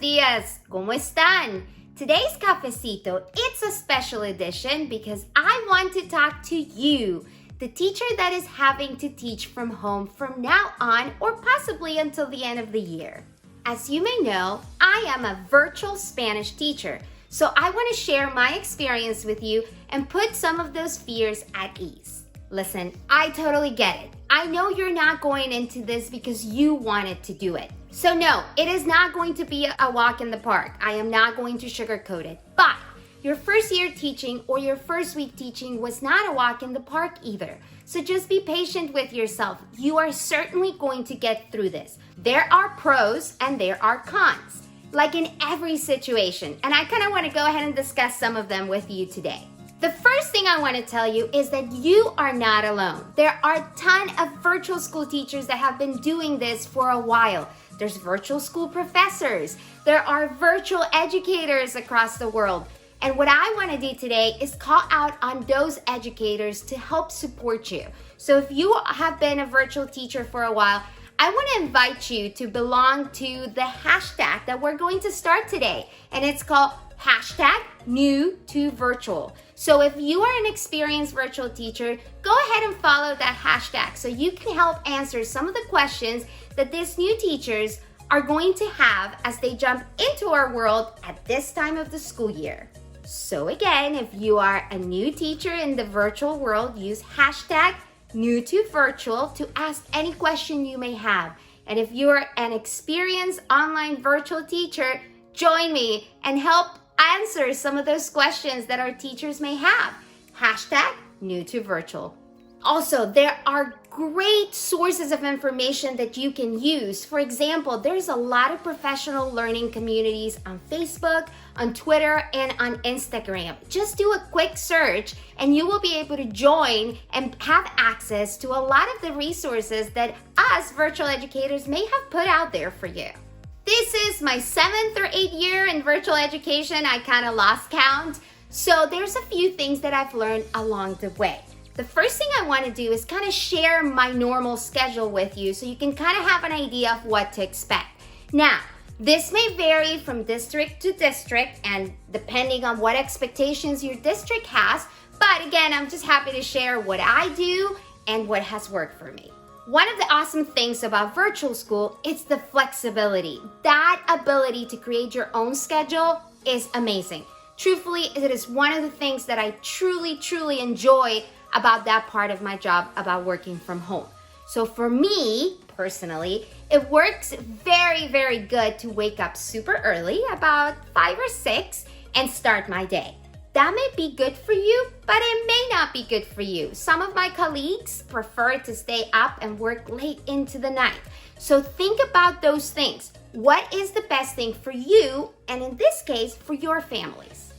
días. ¿Cómo están? Today's Cafecito, it's a special edition because I want to talk to you, the teacher that is having to teach from home from now on or possibly until the end of the year. As you may know, I am a virtual Spanish teacher, so I want to share my experience with you and put some of those fears at ease. Listen, I totally get it. I know you're not going into this because you wanted to do it. So no, it is not going to be a walk in the park. I am not going to sugarcoat it. But your first year teaching or your first week teaching was not a walk in the park either. So just be patient with yourself. You are certainly going to get through this. There are pros and there are cons, like in every situation. And I kind of want to go ahead and discuss some of them with you today. The first thing I want to tell you is that you are not alone. There are a ton of virtual school teachers that have been doing this for a while. There's virtual school professors. There are virtual educators across the world. And what I want to do today is call out on those educators to help support you. So if you have been a virtual teacher for a while, I want to invite you to belong to the hashtag that we're going to start today. And it's called #NewToVirtual. So if you are an experienced virtual teacher, go ahead and follow that hashtag so you can help answer some of the questions that these new teachers are going to have as they jump into our world at this time of the school year. So again, if you are a new teacher in the virtual world, use #NewToVirtual to ask any question you may have. And if you're an experienced online virtual teacher, join me and help answer some of those questions that our teachers may have. #NewToVirtual. Also, there are great sources of information that you can use. For example, there's a lot of professional learning communities on Facebook, on Twitter, and on Instagram. Just do a quick search and you will be able to join and have access to a lot of the resources that us virtual educators may have put out there for you. This is my 7th or 8th year in virtual education. I kind of lost count. So there's a few things that I've learned along the way. The first thing I want to do is kind of share my normal schedule with you so you can kind of have an idea of what to expect. Now, this may vary from district to district and depending on what expectations your district has, but again, I'm just happy to share what I do and what has worked for me. One of the awesome things about virtual school is the flexibility. That ability to create your own schedule is amazing. Truthfully, it is one of the things that I truly enjoy about that part of my job, about working from home. So for me, personally, it works very good to wake up super early, about 5 or 6, and start my day. That may be good for you, but it may not be good for you. Some of my colleagues prefer to stay up and work late into the night. So think about those things. What is the best thing for you, and in this case, for your families?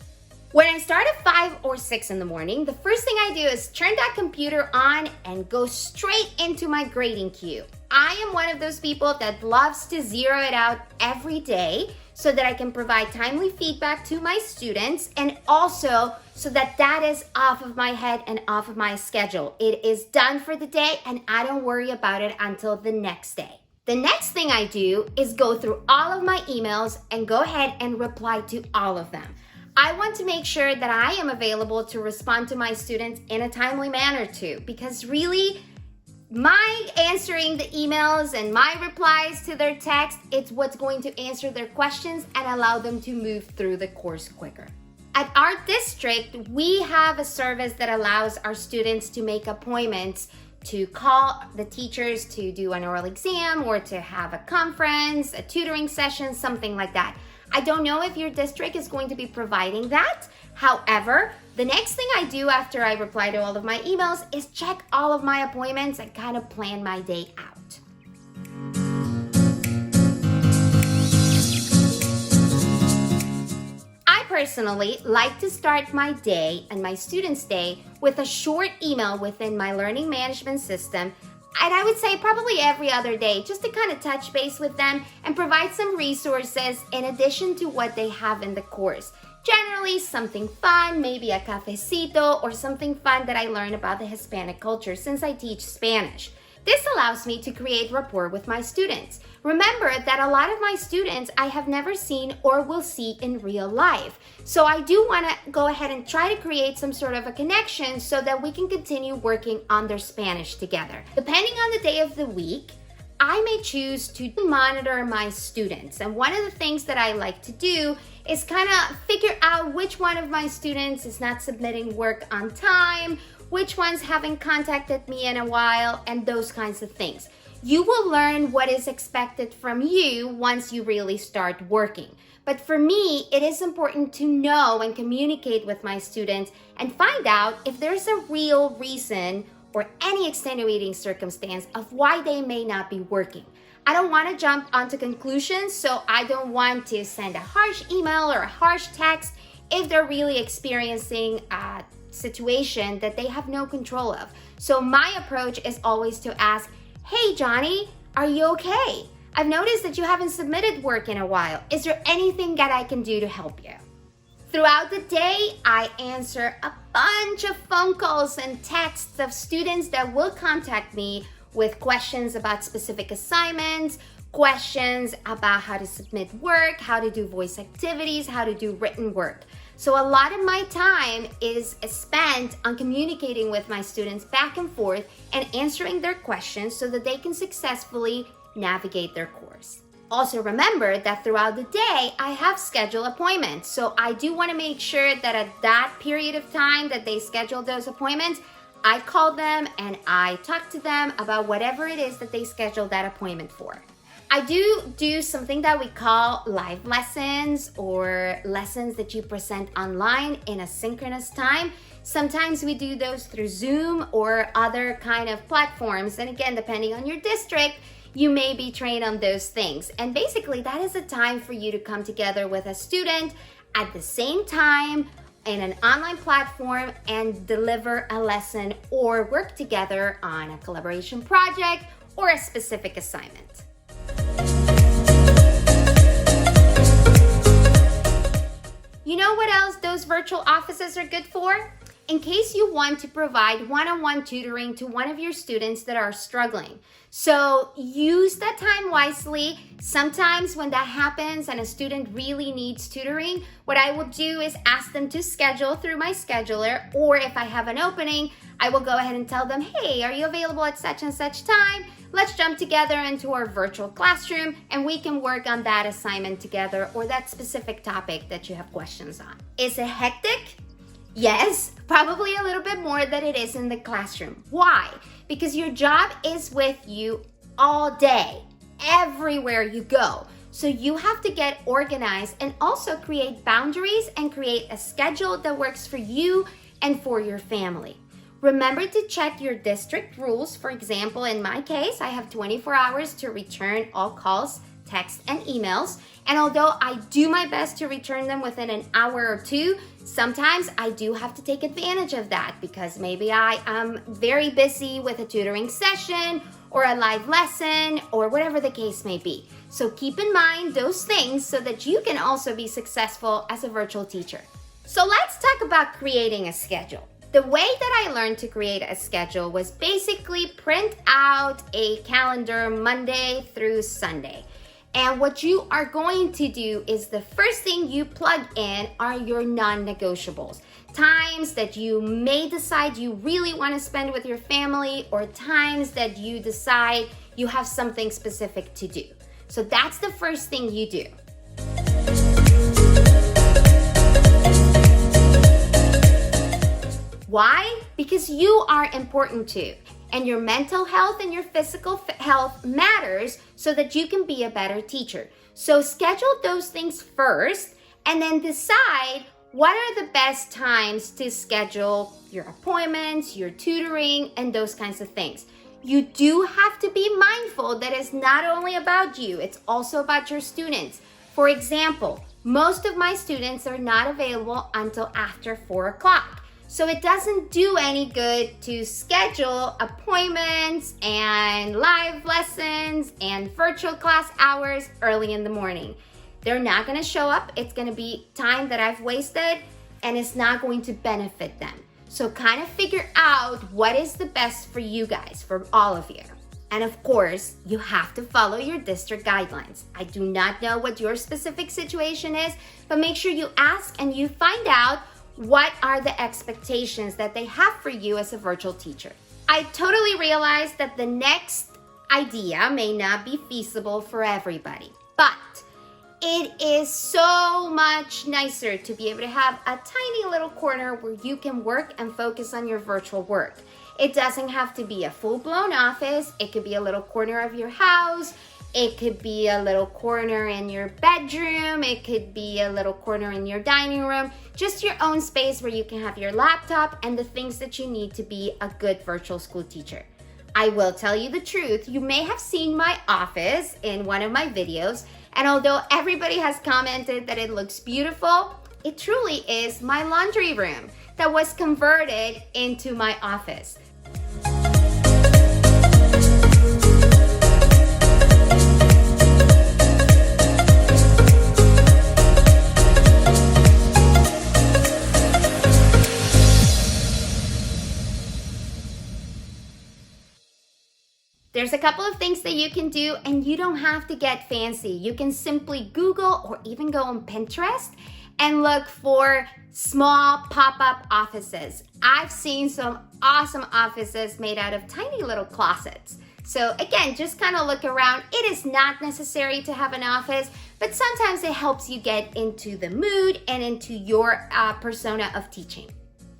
When I start at 5 or 6 in the morning, the first thing I do is turn that computer on and go straight into my grading queue. I am one of those people that loves to zero it out every day so that I can provide timely feedback to my students and also so that that is off of my head and off of my schedule. It is done for the day and I don't worry about it until the next day. The next thing I do is go through all of my emails and go ahead and reply to all of them. I want to make sure that I am available to respond to my students in a timely manner too, because really, my answering the emails and my replies to their text, it's what's going to answer their questions and allow them to move through the course quicker. At our district, we have a service that allows our students to make appointments to call the teachers to do an oral exam or to have a conference, a tutoring session, something like that. I don't know if your district is going to be providing that. However, the next thing I do after I reply to all of my emails is check all of my appointments and kind of plan my day out. I personally like to start my day and my students' day with a short email within my learning management system. And I would say probably every other day, just to kind of touch base with them and provide some resources in addition to what they have in the course. Generally something fun, maybe a cafecito or something fun that I learned about the Hispanic culture since I teach Spanish. This allows me to create rapport with my students. Remember that a lot of my students I have never seen or will see in real life. So I do want to go ahead and try to create some sort of a connection so that we can continue working on their Spanish together. Depending on the day of the week, I may choose to monitor my students. And one of the things that I like to do is kind of figure out which one of my students is not submitting work on time, which ones haven't contacted me in a while, and those kinds of things. You will learn what is expected from you once you really start working. But for me, it is important to know and communicate with my students and find out if there's a real reason or any extenuating circumstance of why they may not be working. I don't want to jump onto conclusions, so I don't want to send a harsh email or a harsh text if they're really experiencing a situation that they have no control of. So my approach is always to ask, hey Johnny, are you okay? I've noticed that you haven't submitted work in a while. Is there anything that I can do to help you? Throughout the day, I answer a bunch of phone calls and texts of students that will contact me with questions about specific assignments, questions about how to submit work, how to do voice activities, how to do written work. So a lot of my time is spent on communicating with my students back and forth and answering their questions so that they can successfully navigate their course. Also remember that throughout the day, I have scheduled appointments. So I do want to make sure that at that period of time that they schedule those appointments, I call them and I talk to them about whatever it is that they scheduled that appointment for. I do something that we call live lessons or lessons that you present online in a synchronous time. Sometimes we do those through Zoom or other kind of platforms. And again, depending on your district, you may be trained on those things. And basically that is a time for you to come together with a student at the same time in an online platform and deliver a lesson or work together on a collaboration project or a specific assignment. You know what else those virtual offices are good for? In case you want to provide one-on-one tutoring to one of your students that are struggling. So use that time wisely. Sometimes when that happens and a student really needs tutoring, what I will do is ask them to schedule through my scheduler, or if I have an opening, I will go ahead and tell them, hey, are you available at such and such time? Let's jump together into our virtual classroom and we can work on that assignment together or that specific topic that you have questions on. Is it hectic? Yes, probably a little bit more than it is in the classroom. Why? Because your job is with you all day, everywhere you go. So you have to get organized and also create boundaries and create a schedule that works for you and for your family. Remember to check your district rules. For example, in my case, I have 24 hours to return all calls, texts, and emails. And although I do my best to return them within an hour or two, sometimes I do have to take advantage of that because maybe I am very busy with a tutoring session or a live lesson or whatever the case may be. So keep in mind those things so that you can also be successful as a virtual teacher. So let's talk about creating a schedule. The way that I learned to create a schedule was basically print out a calendar Monday through Sunday. And what you are going to do is the first thing you plug in are your non-negotiables. Times that you may decide you really want to spend with your family or times that you decide you have something specific to do. So that's the first thing you do. Why? Because you are important too. And your mental health and your physical health matters so that you can be a better teacher. So schedule those things first and then decide what are the best times to schedule your appointments, your tutoring, and those kinds of things. You do have to be mindful that it's not only about you, it's also about your students. For example, most of my students are not available until after 4 o'clock. So it doesn't do any good to schedule appointments and live lessons and virtual class hours early in the morning. They're not going to show up. It's going to be time that I've wasted and it's not going to benefit them. So kind of figure out what is the best for you guys, for all of you. And of course, you have to follow your district guidelines. I do not know what your specific situation is, but make sure you ask and you find out what are the expectations that they have for you as a virtual teacher. I totally realize that the next idea may not be feasible for everybody, but it is so much nicer to be able to have a tiny little corner where you can work and focus on your virtual work. It doesn't have to be a full-blown office. It could be a little corner of your house. It could be a little corner in your bedroom. It could be a little corner in your dining room. Just your own space where you can have your laptop and the things that you need to be a good virtual school teacher. I will tell you the truth. You may have seen my office in one of my videos, and although everybody has commented that it looks beautiful, it truly is my laundry room that was converted into my office. There's a couple of things that you can do, and you don't have to get fancy. You can simply Google or even go on Pinterest and look for small pop-up offices. I've seen some awesome offices made out of tiny little closets. So again, just kind of look around. It is not necessary to have an office, but sometimes it helps you get into the mood and into your persona of teaching.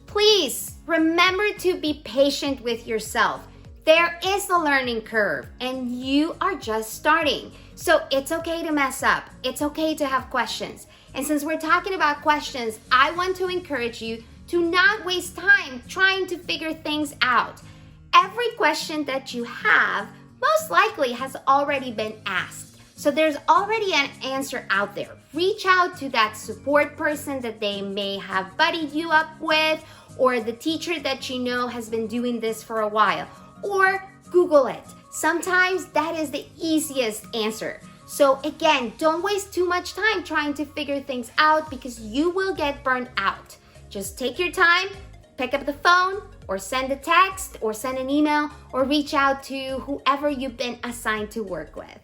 Please remember to be patient with yourself. There is a learning curve and you are just starting. So it's okay to mess up. It's okay to have questions. And since we're talking about questions, I want to encourage you to not waste time trying to figure things out. Every question that you have most likely has already been asked. So there's already an answer out there. Reach out to that support person that they may have buddied you up with, or the teacher that you know has been doing this for a while. Or Google it. Sometimes that is the easiest answer. So again, don't waste too much time trying to figure things out because you will get burned out. Just take your time, pick up the phone, or send a text, or send an email, or reach out to whoever you've been assigned to work with.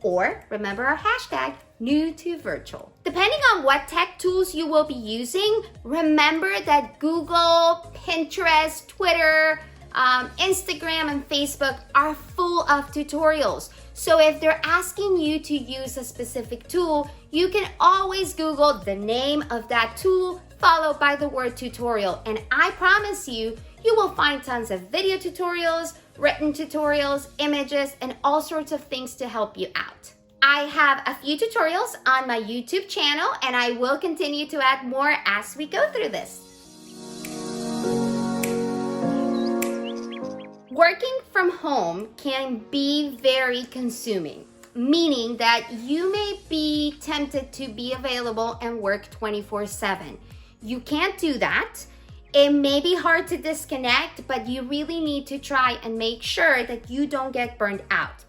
Or remember our hashtag, new to virtual. Depending on what tech tools you will be using, remember that Google, Pinterest, Twitter, Instagram and Facebook are full of tutorials. So if they're asking you to use a specific tool, you can always Google the name of that tool followed by the word tutorial. And I promise you, you will find tons of video tutorials, written tutorials, images, and all sorts of things to help you out. I have a few tutorials on my YouTube channel, and I will continue to add more as we go through this. Working from home can be very consuming, meaning that you may be tempted to be available and work 24/7. You can't do that. It may be hard to disconnect, but you really need to try and make sure that you don't get burned out.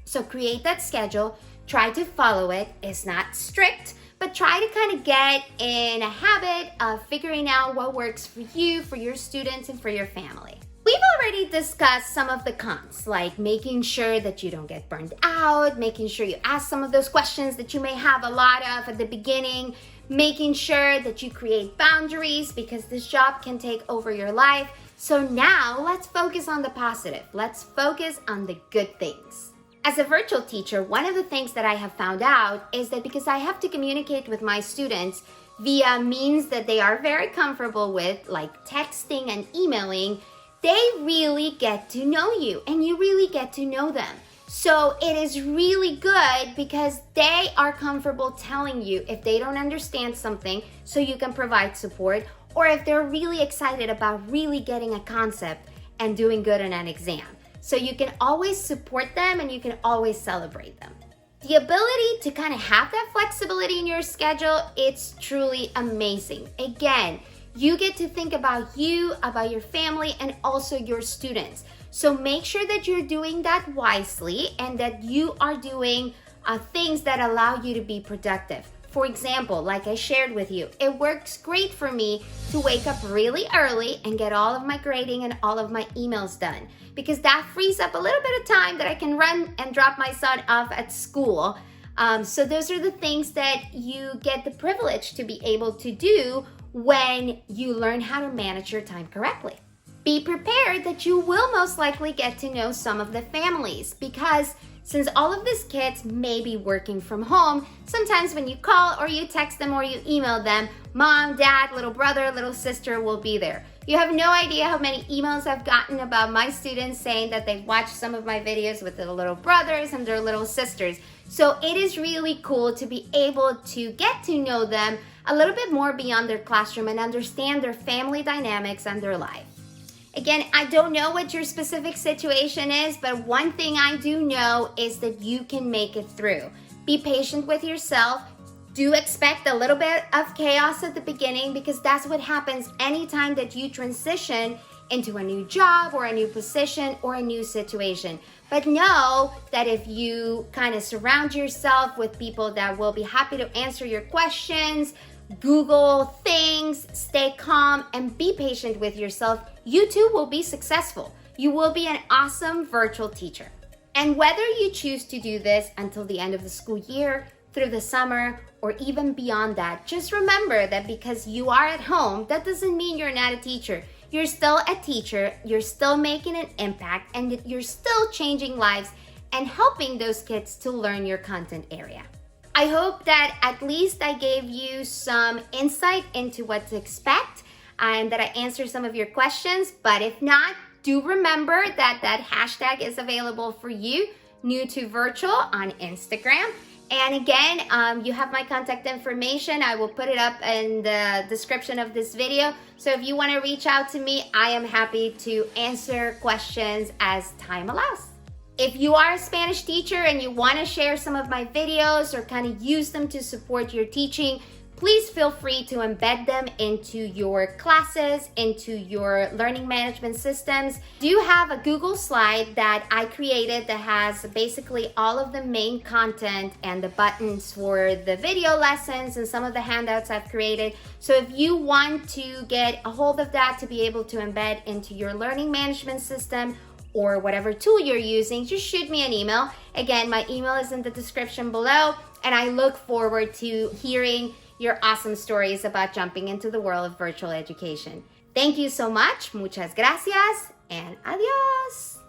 So create that schedule, try to follow it. It's not strict, but try to kind of get in a habit of figuring out what works for you, for your students, and for your family. We've already discussed some of the cons, like making sure that you don't get burned out, making sure you ask some of those questions that you may have a lot of at the beginning, making sure that you create boundaries because this job can take over your life. So now let's focus on the positive. Let's focus on the good things. As a virtual teacher, one of the things that I have found out is that because I have to communicate with my students via means that they are very comfortable with, like texting and emailing, they really get to know you and you really get to know them. So it is really good because they are comfortable telling you if they don't understand something so you can provide support, or if they're really excited about really getting a concept and doing good on an exam. So you can always support them and you can always celebrate them. The ability to kind of have that flexibility in your schedule, it's truly amazing. Again, you get to think about you, about your family, and also your students. So make sure that you're doing that wisely and that you are doing things that allow you to be productive. For example, like I shared with you, it works great for me to wake up really early and get all of my grading and all of my emails done, because that frees up a little bit of time that I can run and drop my son off at school. So those are the things that you get the privilege to be able to do when you learn how to manage your time correctly. Be prepared that you will most likely get to know some of the families, because since all of these kids may be working from home, sometimes when you call or you text them or you email them, mom, dad, little brother, little sister will be there. You have no idea how many emails I've gotten about my students saying that they've watched some of my videos with their little brothers and their little sisters. So it is really cool to be able to get to know them a little bit more beyond their classroom and understand their family dynamics and their life. Again, I don't know what your specific situation is, but one thing I do know is that you can make it through. Be patient with yourself. Do expect a little bit of chaos at the beginning, because that's what happens anytime that you transition into a new job or a new position or a new situation. But know that if you kind of surround yourself with people that will be happy to answer your questions, Google things, stay calm, and be patient with yourself, you too will be successful. You will be an awesome virtual teacher. And whether you choose to do this until the end of the school year, through the summer, or even beyond that, just remember that because you are at home, that doesn't mean you're not a teacher. You're still a teacher, you're still making an impact, and you're still changing lives and helping those kids to learn your content area. I hope that at least I gave you some insight into what to expect and that I answered some of your questions. But if not, do remember that that hashtag is available for you, new to virtual, on Instagram. And again, you have my contact information. I will put it up in the description of this video. So if you want to reach out to me, I am happy to answer questions as time allows. If you are a Spanish teacher and you want to share some of my videos or kind of use them to support your teaching, please feel free to embed them into your classes, into your learning management systems. I do have a Google slide that I created that has basically all of the main content and the buttons for the video lessons and some of the handouts I've created. So if you want to get a hold of that to be able to embed into your learning management system or whatever tool you're using, just shoot me an email. Again, my email is in the description below, and I look forward to hearing your awesome stories about jumping into the world of virtual education. Thank you so much. Muchas gracias, and adios.